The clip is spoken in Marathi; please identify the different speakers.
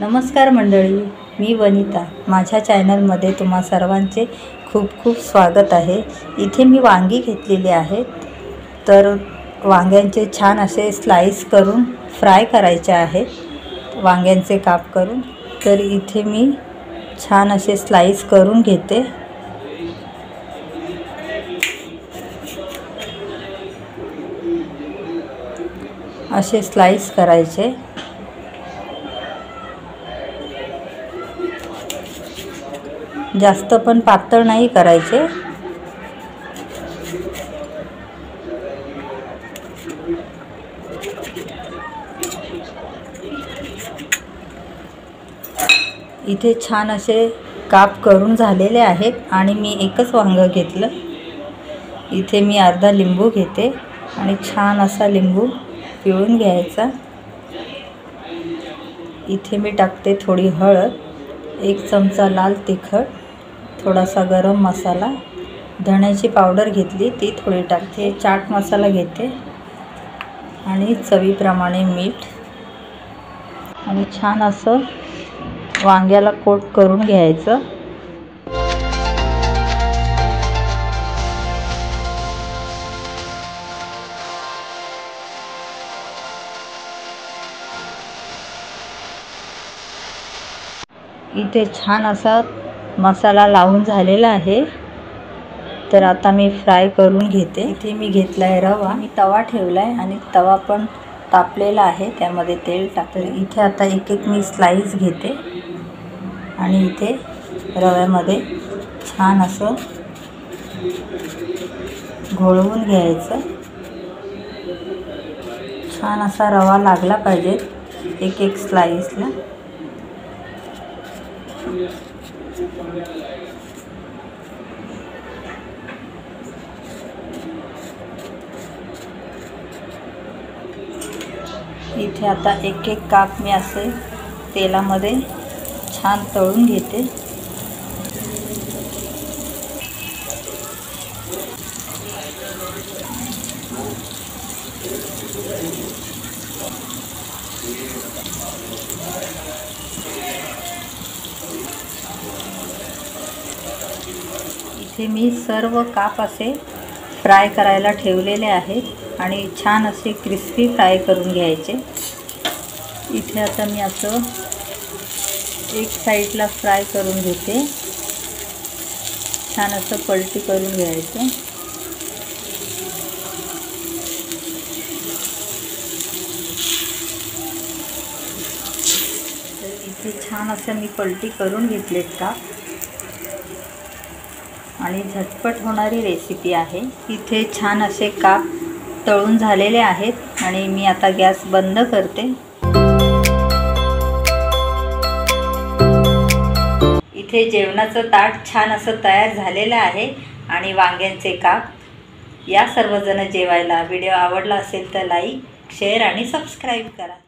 Speaker 1: नमस्कार मंडळी, मी वनिता। माझ्या चॅनलमध्ये तुम्हा सर्वांचे खूप खूप स्वागत आहे। इथे मी वांगी घेतलेली आहेत, तर वांग्यांचे छान असे स्लाइस करून फ्राय करायचे आहेत। वांग्यांचे काप करून तर इथे मी छान असे स्लाइस करून घेते। असे स्लाइस करायचे। जास्त पण पातळ नाही करायचे। इथे छान असे काप करून झालेले आहेत आणि मी एकच वांग घेतलं। इथे मी अर्धा लिंबू घेते आणि छान असा लिंबू पिळून घ्यायचा। इथे मी टाकते थोडी हळद, 1 चमचा लाल तिखट, थोडासा गरम मसाला, धण्याची पावडर घेतली ती थोडी टाकते, चाट मसाला घेते आणि चवीप्रमाणे मीठ आणि छान असं वांग्याला कोट करून घ्यायचं। इथे छान असा मसाला लावून झालेला आहे, तर आता मी फ्राय करून घेते। इथे मी घेतलाय रवा, मी तवा ठेवलाय आणि तवा पण तापलेला आहे, त्यामध्ये तेल टाकते। इथे आता एक एक मी स्लाइस घेते आणि इथे रव्यामध्ये छान असं घोळवून घ्यायचं। छान असा रवा लागला पाहिजे एक एक स्लाइसला। इथे आता एक एक काप मी असे तेलामध्ये छान तळून घेते। इथे मी सर्व काप असे फ्राय करायला ठेवलेले आहेत आणि छान असे क्रिस्पी फ्राय करून घ्यायचे। इथे आता मी असं एक साइडला फ्राय करून घेते, छान असं पलटी करून घ्यायचं। तर इथे छान असं मी पलटी करून घेतलेत काप आणि झटपट होणारी रेसिपी आहे। इथे छान असे काप तळून झालेले आहेत आणि मी आता गॅस बंद करते। इथे जेवणाचं ताट छान असं तयार झालेलं आहे आणि वांग्यांचे काप। या सर्वजण जेवायला। व्हिडिओ आवडला असेल तर लाईक, शेअर आणि सबस्क्राईब करा।